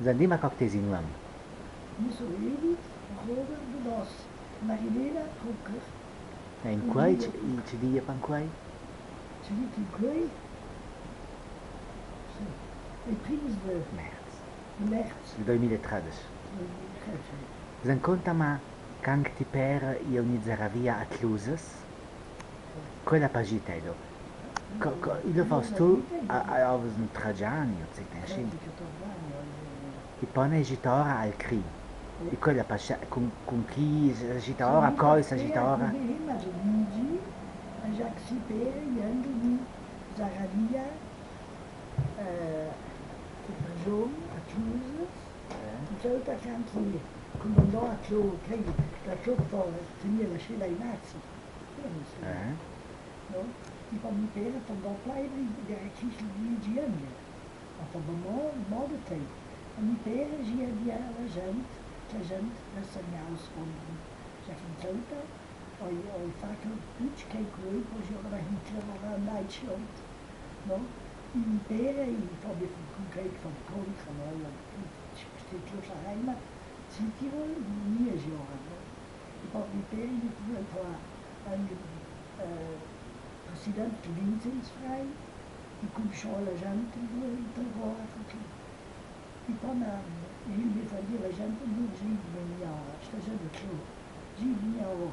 Zandima cocktaisinuam. Isso ele, Robert do nosso. Marinela, Hooker, In quai ci dia pan quai? Chiliki Gray. E prins Merz. de Merz. Il 2013. Zan conta ma canc ti pera io ni zaravia a Clusas? Quella pagita edo. Ilo faus tu a ovus un tragiani, o zit en scim. I pone gitora al cri. E quella pascia con chi gitora, coi sa gitora. Mas o Luigi, a Jacques Sipera, Yando, ni Zaravia, o Pajom, a Clusas. Então tá canto comandou a Clo, que da Clo tinha la scena ai nazi. No? E para me ter a também play de aqui de ano. A também modo tem. A me ter dia a gente na sanhaus com já que tanta oi fato pitch que coi hoje agora a gente leva night show. No? E me ter e para me com que com ela steht Heimat, Südtirol, Nierjorn. Ich habe mit denen ein Präsident gewinnsfrei, die kommt schon alle gente in der Woche. Ich habe mir von der gente nur 7 Jahre, das ist ja klar, 7 Jahre.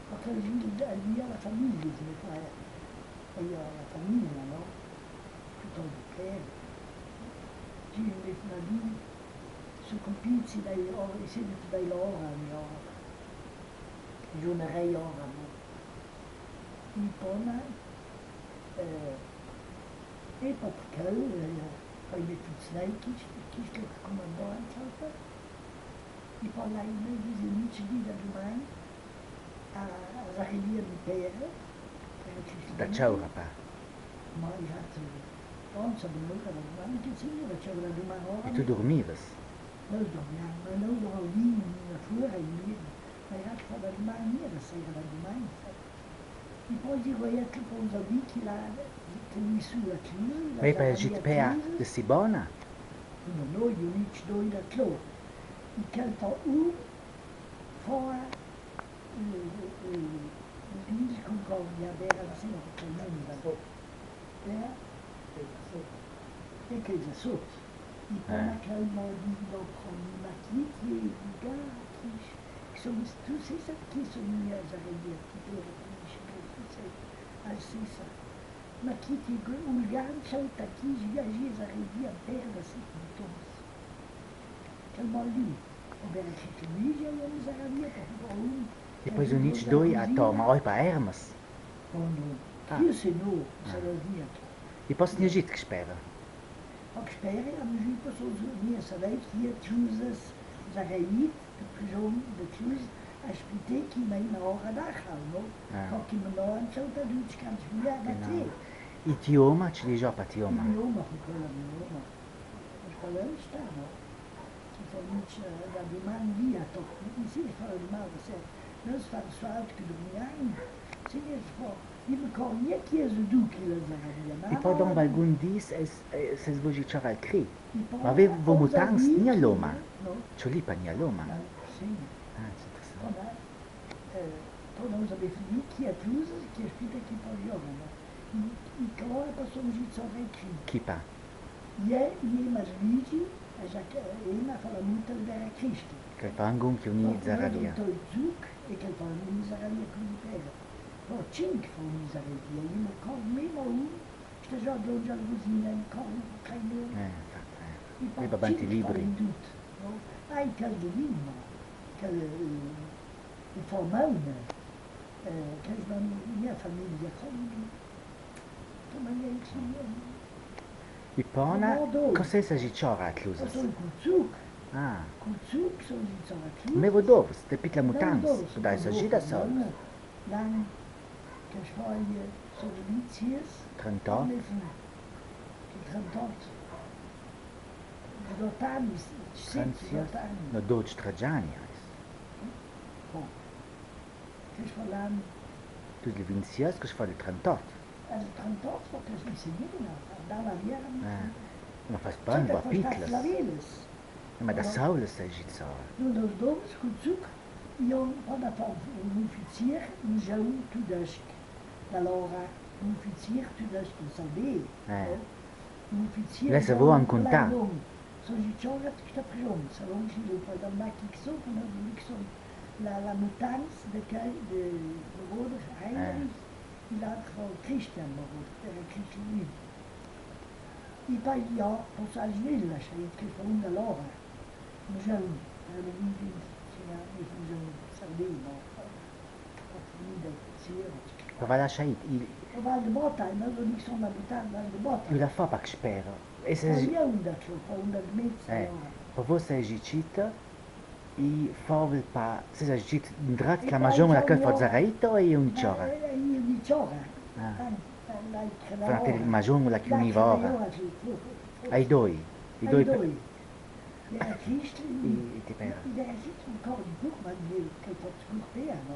Perché lì alla famiglia si fa, la famiglia, no? Tutto il che ci invece lì. Su compizi dai seguiti dai loro, giornerei ora. In Pona, e perché poi mi tuzzai chi che comandò anche, e poi là in mezzo amici di da domani, a Zahelia di Pere, Da ciao, papà. ma io non so come da domani, che c'è da domani ora. E tu dormivas? Noi dormiamo, ma non dormiamo lì in fuori in ma era da domani, era sera da domani. E poi dico, io che poi da vecchi là, che mi su la chiusa. Vai per il pea de Sibona? No, noi unici due da Clo. E canto fuori il Concordia, era la sera che non era. E che già sotto. E poi calma do maquite, que somos tu sei que somos minhas arreias que tu assim sa maquite o lugar chanta aqui viajes arreias perda assim então calma ali o bem que tu mídia e eles arreias para Depois unidos doi a toma, oi para Hermes. Oh não, isso não, saravia. E posso ter dito que espera? Ook spelen, en misschien pas ons meer salut hier chooses, zagayit, de persoon, de choose, als piteki mij na hora dag gaan, no? Kok je me nou aan zo dat doet, kan je weer dat zien. Idioma, ci dice già Tioma. Idioma, con quella idioma. Per quello sta, no? Che fa nici da domani via, toch, non si fa il male, se non si fa il suo altro che domani, si ne fa. E poi dopo alcuni giorni si svolgeva il cri. Ma avevo mutanze né a Loma. C'ho lì per a Loma. Sì. Poi non sapevo chi è chiuso, chi è spita chi poi giocano. E claro passò un gizzo a chi. Chi pa? Ie mas Luigi, già che una fa la muta da Cristo. Che fa un gonfio ni zaravia. Che che fa un zaravia con il pelo. Poi 5 van die zaravia, je moet kan mimo sta già do già cosina in con caino. E babanti libri. Hai caldolino, che il formale, che è la mia famiglia come gli I pona, cos'è se si ciora a Clusas? Sono kurzuk. Ah. Kurzuk sono si ciora a Clusas. Me vodov, ste pitla mutanz, dai sa gida sol. Lang, che sfoglie sono lizies. 38. Che 38. 18 anni, 18 anni. No 12 tragiani. Che sfoglie Tu li vincias, che sfoglie 38. Il 38 perché mi si viene, andava via. Ma fa span, va pitlas. Ma da Saul sei Gizza. Nun, os domes, com Zug, iam para um oficier, um João Tudesc, da Laura, um oficier Tudesc, não sabia? Um oficier. Lá se vou em contar. São Gizza, que está pronto, salão de Gilo, para dar uma kixo, para dar uma kixo. La mutança de Roder, Heinrich, e lá van Christian Roder, Christian. E poi io posso agire, che fa una loro. Ma già, era venuto in Sardegna, ho finito zero. Vai lá sair. Val de Bretagne, ma non sono abitante Val de Bretagne. Il a fa pa che spero. E io fa una mezza ora. Per voi sei Gicita e favel pa... Se sei Gicita, drat la magione la che fa Zaraito e io un ciora. Io di ciora. Frate il magione la che univora. Ai due. I due. Ja, Christen, ti pera. daar zit een koude boek, maar die kijk wat goed bij, no?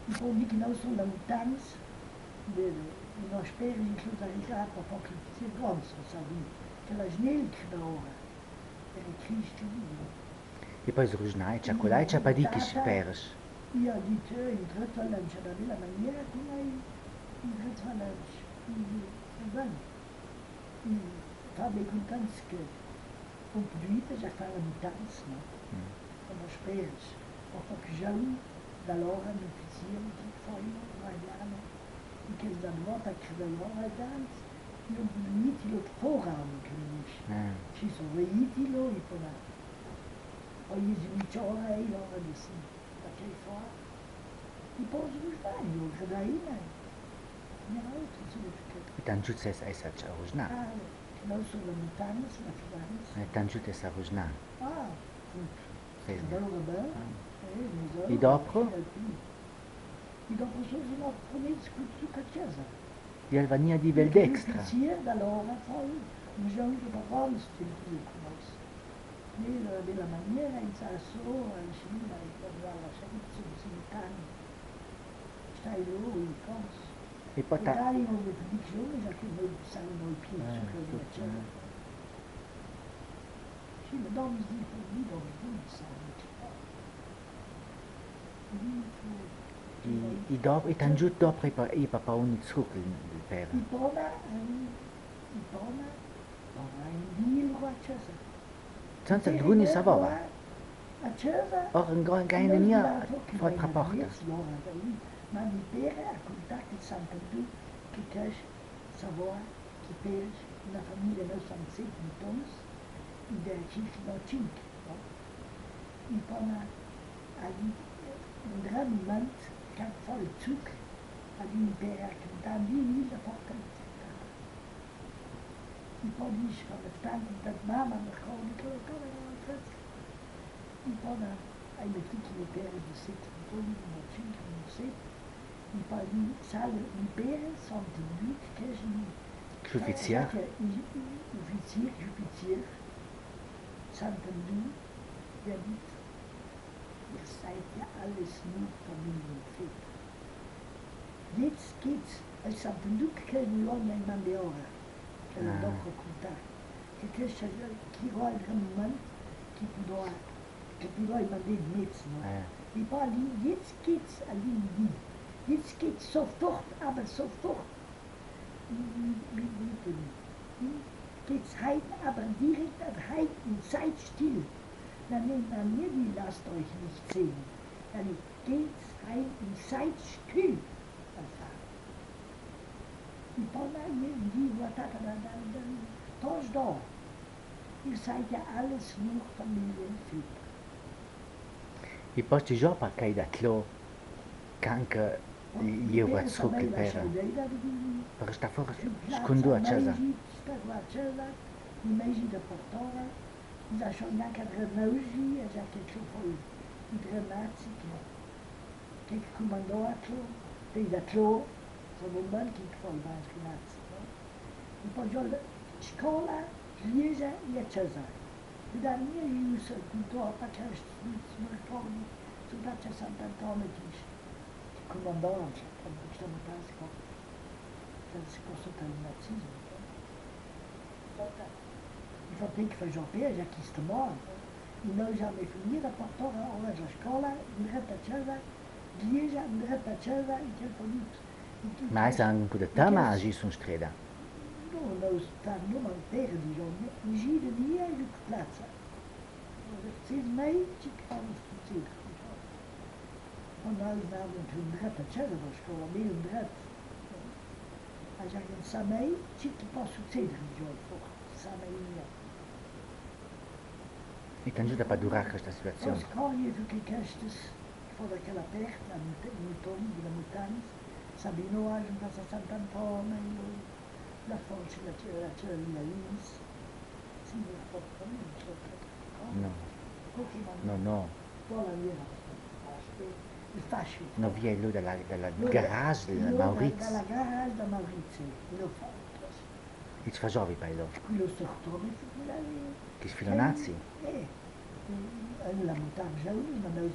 Ik vond niet nou zo lang thuis, de nós pegamos em solidariedade para o que se gosta, sabe? Aquelas nele que da hora, era Cristo. E poi os originais, chocolate, c'è pas di che speras. Io ho detto, in tratto all'ancia, da bella maniera, come in tratto all'ancia, va bene. Fa dei contanti che contribuite já fala mudança, não? Como as pés, ou a feijão da lora no oficina, que foi radiado, e que eles dão volta a que da lora dança, e o bonito e o forrado que eles ci sono veitilo e poi o gli smicciola e loro di sì, perché fa e poi si sbaglio, che da ina, ne ha altro significato. E tanto giù sei saggio originale. Não sou da mudança, na França. É tanto te sa rojna. Sei bem. E dopo? E dopo sono no promessi con su casa. E il vania di vel dextra. Sì, da loro poi un giorno che parlavamo sul conosco. Della maniera in sasso, in Cina, in parlava sempre su Italia. Stai lui, cose. E poi Magari non le predizioni, già che noi salgono i piedi su quello che c'è. Sì, ma non mi dico, non sanno che fa. E dopo, e tanto dopo i papà un zucco il pera. I pona, in Dio qua c'è. Senza alcuni sapeva. A casa? Or un gaine mia fa rapporta. Ma mi pere a contatto Sant'Andù che c'è Savoia, che per una famiglia noi siamo 7 tons, e da circa 5. E poi un gran moment che ha fatto il Zug, a mi pere a cantare lì la porta in città. E poi dice, quando stanno da mamma, mi ricordo che come e poi hai mettito le pere di 7 tons, 5, 6. E poi sale in pere, Sant'Andù, che è Uffizier. Uffizier, Sant'Andù, der dit, ihr seid ja alles nur Familienväter. Jetzt geht's, als Sant'Andù che non l'ho mai mandato, che l'ho dopo contato, che c'è chi vuole il momento, che può i mandare in mezzo, no? E poi jetzt geht's all'Indì. Jetzt geht's sofort, aber sofort. Geht's heim, aber direkt an heim und seid still. Dann nehmt an mir, die lasst euch nicht sehen. Dann geht's heim und seid still. E poi die guardate dann tos da. Ihr seid ja alles nur Familienväter. E poi ci gioca che da tlo canca io va su che pera. Per sta fuori secondo a casa. Sta qua a casa, i mesi da portare, da sono anche a Granausi, e già che c'ho poi i Granazzi che comandò a Tlo, e da Tlo, sono un bel che poi va a Granazzi. E poi già scuola, chiesa e a casa. E da mia io sono tutto a facciare smartphone, su faccia Sant'Antonio che comandante, quando stiamo sotto il nazismo. Infatti che fa Jean-Pierre, já quis tomar, E noi já me finita portava horas a escola, repeteva, guia, repeteva e que bonito. Mais ang pudetama agi sun streda. No, nós estamos numa terra de João, e gira dia e que plaza. Preciso meio, que vamos fazer. Quando nós dávamos um repeteva da escola, meio a gente sabe que posso ser de João, sabe Então ajuda para durar esta situação. Escolhe do que estes fora daquela terra, no torno de Mutantes, Sabino a juntar a Santo Antônio, la fonte da Tirolina Lins, sim, la fonte também, No, no. Poi la via, il fascio. No, via lui dalla garage di Maurizio. Dalla garage da Maurizio, lo fa. E ci fa giovi poi lo. Quello stortone, Che sfilonazzi. La montagna già ma noi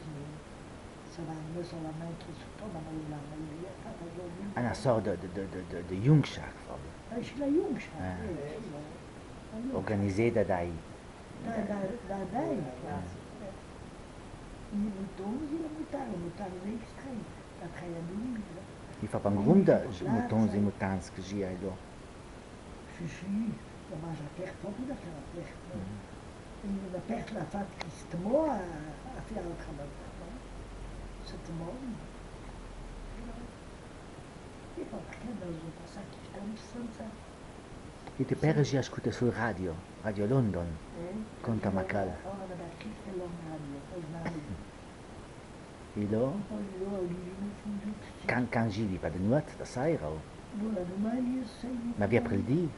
saranno solamente sotto la maioria fatta giorni. Una sorta di Jungschach proprio. C'è la Jungschach, Organizzata dai. Dai. Die montons in de montagem nem estranho. Dat ga je doen. E fa pa grunda montons e mutans que gia lo. Sim, mas a perto toda daquela perto. E da perto lá faz que se tomou a fiar o trabalho. Se tomou. E pá, porque nós vamos passar aqui, estamos santos. E te pera gia ascolta sul radio, Radio London, conta Macal. E lo? Can giri pa de nuot da saira o? Ma via preldi?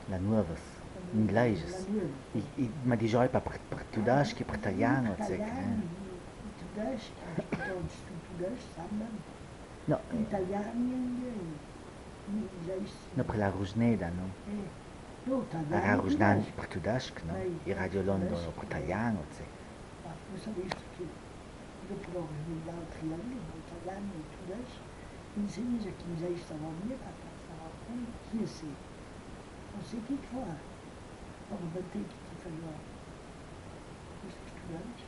La nuovas, ingleses. Ma di gioi pa per tudash che per italiano, zec. No. No, per la Rusneda, no? La Rusneda per tudash, no? I Radio London per italiano, zec. Dopo l'altri anni, italiani e tudash, insegna que já estava ali, que assim, não sei o que falar. Vamos bater que foi lá. Os estudantes,